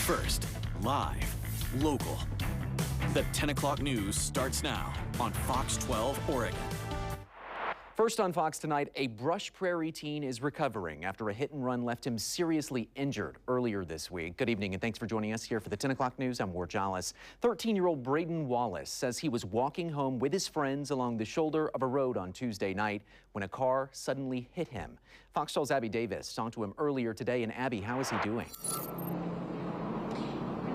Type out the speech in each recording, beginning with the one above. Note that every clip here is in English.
First, live, local. The 10 o'clock news starts now on Fox 12 Oregon. First on Fox tonight, a Brush Prairie teen is recovering after a hit and run left him seriously injured earlier this week. Good evening and thanks for joining us here for the 10 o'clock news. I'm Jolles. 13-year-old Braden Wallace says he was walking home with his friends along the shoulder of a road on Tuesday night when a car suddenly hit him. Fox 12's Abby Davis talked to him earlier today. And Abby, how is he doing?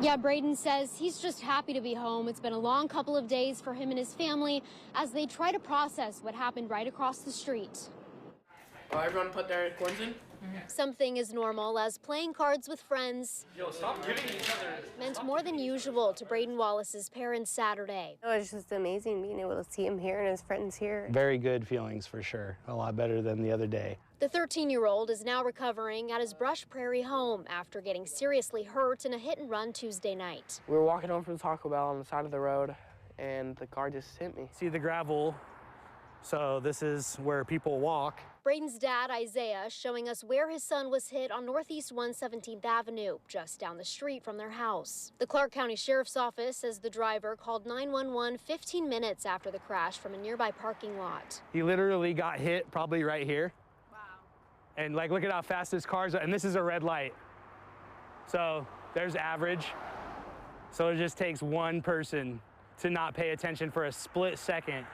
Yeah, Braden says he's just happy to be home. It's been a long couple of days for him and his family as they try to process what happened right across the street. Everyone put their coins in? Something as normal as playing cards with friends meant more than usual to Braden Wallace's parents Saturday. It was just amazing being able to see him here and his friends here. Very good feelings for sure. A lot better than the other day. The 13-year-old is now recovering at his Brush Prairie home after getting seriously hurt in a hit-and-run Tuesday night. We were walking home from Taco Bell on the side of the road, and the car just hit me. See the gravel, so this is where people walk. Braden's dad, Isaiah, showing us where his son was hit on Northeast 117th Avenue, just down the street from their house. The Clark County Sheriff's Office says the driver called 911 15 minutes after the crash from a nearby parking lot. He literally got hit probably right here. And like, look at how fast this car's, and this is a red light. So there's average. So it just takes one person to not pay attention for a split second.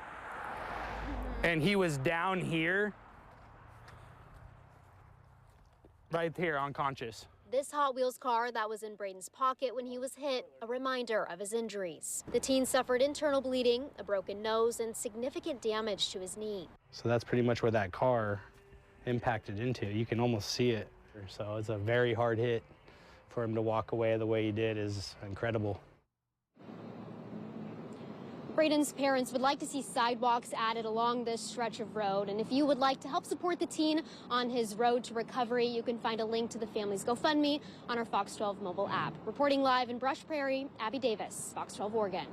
And he was down here, right here, unconscious. This Hot Wheels car that was in Braden's pocket when he was hit, a reminder of his injuries. The teen suffered internal bleeding, a broken nose, and significant damage to his knee. So that's pretty much where that car impacted into. You can almost see it. So it's a very hard hit. For him to walk away the way he did is incredible. Braden's parents would like to see sidewalks added along this stretch of road. And if you would like to help support the teen on his road to recovery, you can find a link to the family's GoFundMe on our Fox 12 mobile app. Reporting live in Brush Prairie, Abby Davis, Fox 12 Oregon.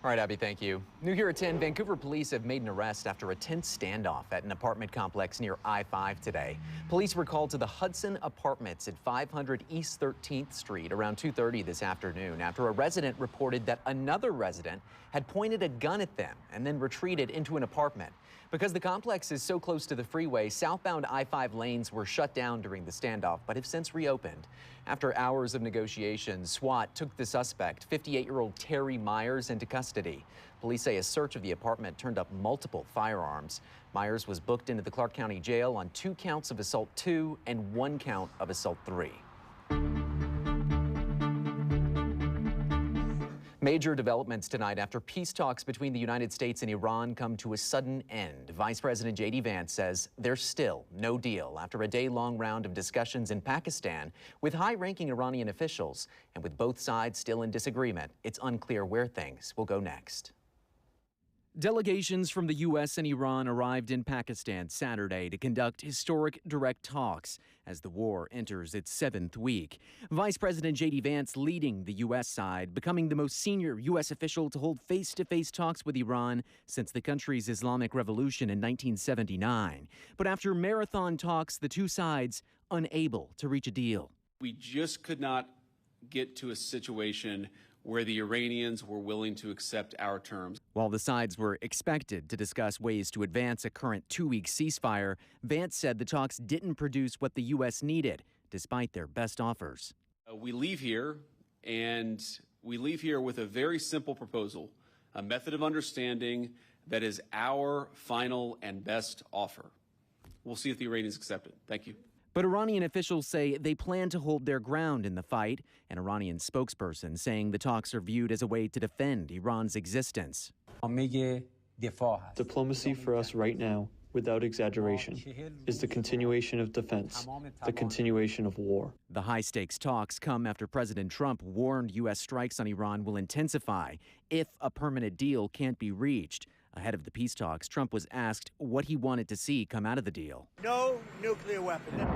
All right, Abby, thank you. New here at 10, Vancouver police have made an arrest after a tense standoff at an apartment complex near I-5 today. Police were called to the Hudson Apartments at 500 East 13th Street around 2:30 this afternoon after a resident reported that another resident had pointed a gun at them and then retreated into an apartment. Because the complex is so close to the freeway, southbound I-5 lanes were shut down during the standoff, but have since reopened. After hours of negotiations, SWAT took the suspect, 58-year-old Terry Myers, into custody. Police say a search of the apartment turned up multiple firearms. Myers was booked into the Clark County Jail on 2 counts of assault 2 and 1 count of assault 3. Major developments tonight after peace talks between the United States and Iran come to a sudden end. Vice President J.D. Vance says there's still no deal after a day-long round of discussions in Pakistan with high-ranking Iranian officials. And with both sides still in disagreement, it's unclear where things will go next. Delegations from the U.S. and Iran arrived in Pakistan Saturday to conduct historic direct talks as the war enters its 7th week. Vice President J.D. Vance leading the U.S. side, becoming the most senior U.S. official to hold face-to-face talks with Iran since the country's Islamic Revolution in 1979. But after marathon talks, the two sides unable to reach a deal. We just could not get to a situation where the Iranians were willing to accept our terms. While the sides were expected to discuss ways to advance a current 2-week ceasefire, Vance said the talks didn't produce what the U.S. needed, despite their best offers. We leave here, and we leave here with a very simple proposal, a method of understanding that is our final and best offer. We'll see if the Iranians accept it. Thank you. But Iranian officials say they plan to hold their ground in the fight, an Iranian spokesperson saying the talks are viewed as a way to defend Iran's existence. Diplomacy for us right now, without exaggeration, is the continuation of defense, the continuation of war. The high-stakes talks come after President Trump warned U.S. strikes on Iran will intensify if a permanent deal can't be reached. Ahead of the peace talks, Trump was asked what he wanted to see come out of the deal. No nuclear weapon.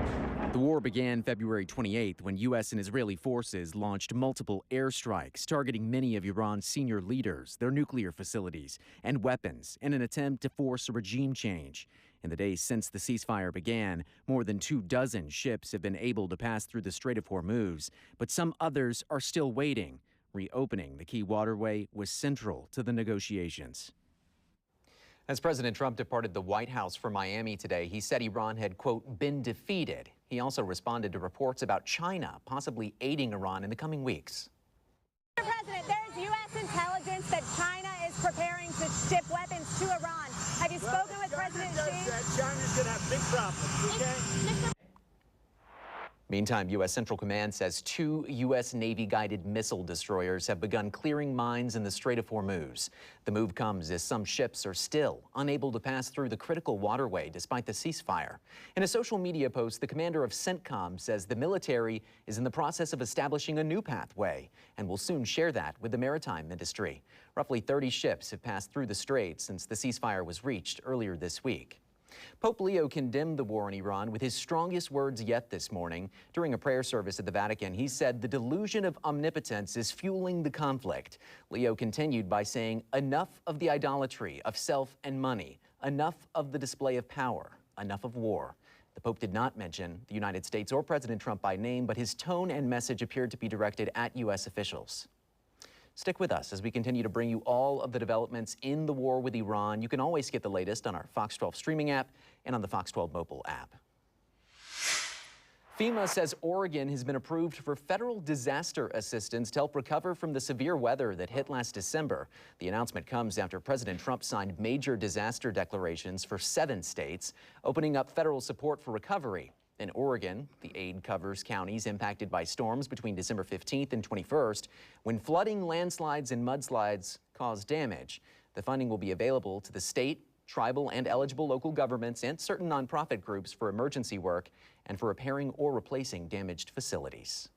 The war began February 28th when U.S. and Israeli forces launched multiple airstrikes targeting many of Iran's senior leaders, their nuclear facilities, and weapons in an attempt to force a regime change. In the days since the ceasefire began, more than 24 ships have been able to pass through the Strait of Hormuz, but some others are still waiting. Reopening the key waterway was central to the negotiations. As President Trump departed the White House for Miami today, he said Iran had, quote, been defeated. He also responded to reports about China possibly aiding Iran in the coming weeks. Mr. President, there's U.S. intelligence that China is preparing to ship weapons to Iran. Have you spoken with President Xi? China's going to have big problems, okay? Meantime, U.S. Central Command says 2 U.S. Navy-guided missile destroyers have begun clearing mines in the Strait of Hormuz. The move comes as some ships are still unable to pass through the critical waterway despite the ceasefire. In a social media post, the commander of CENTCOM says the military is in the process of establishing a new pathway and will soon share that with the maritime industry. Roughly 30 ships have passed through the strait since the ceasefire was reached earlier this week. Pope Leo condemned the war in Iran with his strongest words yet this morning. During a prayer service at the Vatican, he said the delusion of omnipotence is fueling the conflict. Leo continued by saying, enough of the idolatry of self and money, enough of the display of power, enough of war. The Pope did not mention the United States or President Trump by name, but his tone and message appeared to be directed at U.S. officials. Stick with us as we continue to bring you all of the developments in the war with Iran. You can always get the latest on our Fox 12 streaming app and on the Fox 12 mobile app. FEMA says Oregon has been approved for federal disaster assistance to help recover from the severe weather that hit last December. The announcement comes after President Trump signed major disaster declarations for 7 states, opening up federal support for recovery. In Oregon, the aid covers counties impacted by storms between December 15th and 21st, when flooding, landslides, and mudslides caused damage. The funding will be available to the state, tribal, and eligible local governments and certain nonprofit groups for emergency work and for repairing or replacing damaged facilities.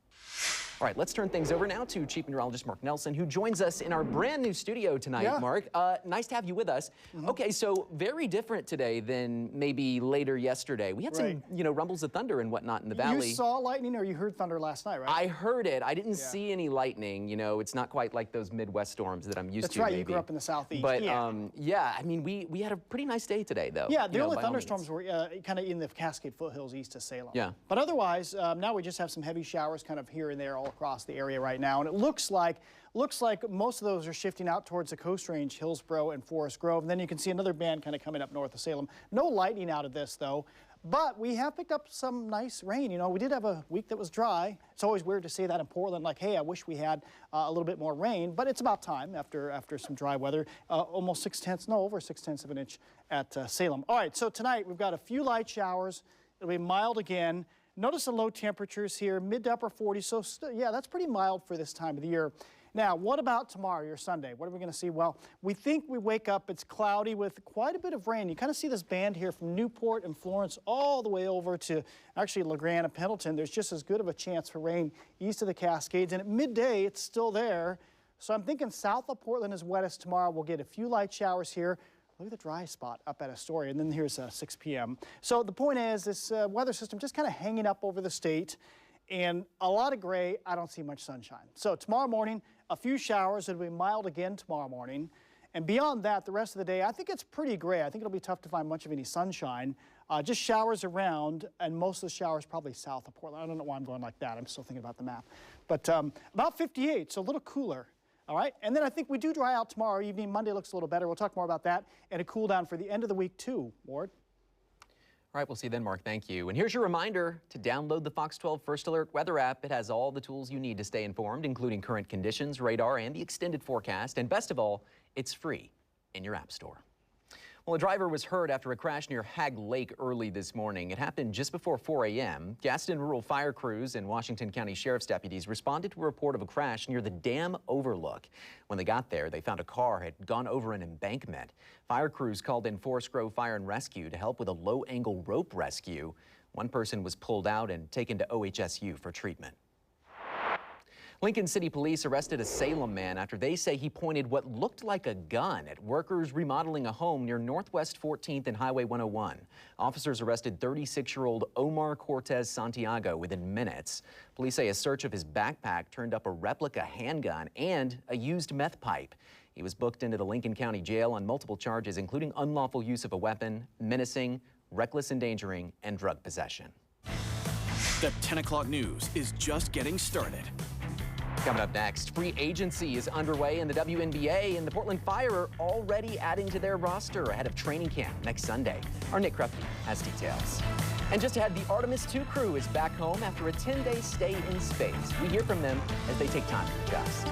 All right, let's turn things over now to Chief Meteorologist Mark Nelson, who joins us in our brand new studio tonight, Yeah. Mark. Nice to have you with us. Okay, so very different today than maybe later yesterday. We had some, rumbles of thunder and whatnot in the valley. You saw lightning or you heard thunder last night, right? I heard it. I didn't see any lightning. You know, it's not quite like those Midwest storms that I'm used to. That's right, maybe. you grew up in the Southeast. But yeah, I mean, we had a pretty nice day today, though. Yeah, the only thunderstorms were kind of in the Cascade foothills east of Salem. Yeah. But otherwise, now we just have some heavy showers kind of here and there all across the area right now, and it looks like most of those are shifting out towards the Coast Range, Hillsborough and Forest Grove. And then you can see another band kind of coming up north of Salem. No lightning out of this, though. But we have picked up some nice rain. You know, we did have a week that was dry. It's always weird to say that in Portland, like, hey, I wish we had a little bit more rain. But it's about time after some dry weather. Almost over 6/10 of an inch at Salem. All right, so tonight we've got a few light showers. It'll be mild again. Notice the low temperatures here, mid to upper 40s. So, yeah, that's pretty mild for this time of the year. Now, what about tomorrow, your Sunday? What are we going to see? Well, we think we wake up, it's cloudy with quite a bit of rain. You kind of see this band here from Newport and Florence all the way over to actually LeGrand and Pendleton. There's just as good of a chance for rain east of the Cascades. And at midday, it's still there. So I'm thinking south of Portland is wettest tomorrow. We'll get a few light showers here. Look at the dry spot up at Astoria, and then here's 6 p.m. So the point is, this weather system just kind of hanging up over the state, and a lot of gray. I don't see much sunshine. So tomorrow morning, a few showers. It'll be mild again tomorrow morning. And beyond that, the rest of the day, I think it's pretty gray. I think it'll be tough to find much of any sunshine. Just showers around, and most of the showers probably south of Portland. I don't know why I'm going like that. I'm still thinking about the map. But about 58, so a little cooler. All right, and then I think we do dry out tomorrow evening. Monday looks a little better. We'll talk more about that, and a cool down for the end of the week too, Ward. All right, we'll see you then, Mark. Thank you. And here's your reminder to download the Fox 12 First Alert weather app. It has all the tools you need to stay informed, including current conditions, radar, and the extended forecast. And best of all, it's free in your app store. Well, a driver was hurt after a crash near Hag Lake early this morning. It happened just before 4 a.m. Gaston Rural Fire Crews and Washington County Sheriff's deputies responded to a report of a crash near the dam overlook. When they got there, they found a car had gone over an embankment. Fire crews called in Forest Grove Fire and Rescue to help with a low-angle rope rescue. One person was pulled out and taken to OHSU for treatment. Lincoln City Police arrested a Salem man after they say he pointed what looked like a gun at workers remodeling a home near Northwest 14th and Highway 101. Officers arrested 36-year-old Omar Cortez Santiago within minutes. Police say a search of his backpack turned up a replica handgun and a used meth pipe. He was booked into the Lincoln County Jail on multiple charges, including unlawful use of a weapon, menacing, reckless endangering, and drug possession. The 10 o'clock news is just getting started. Coming up next, free agency is underway in the WNBA, and the Portland Fire are already adding to their roster ahead of training camp next Sunday. Our Nick Krupke has details. And just ahead, the Artemis II crew is back home after a 10-day stay in space. We hear from them as they take time to adjust.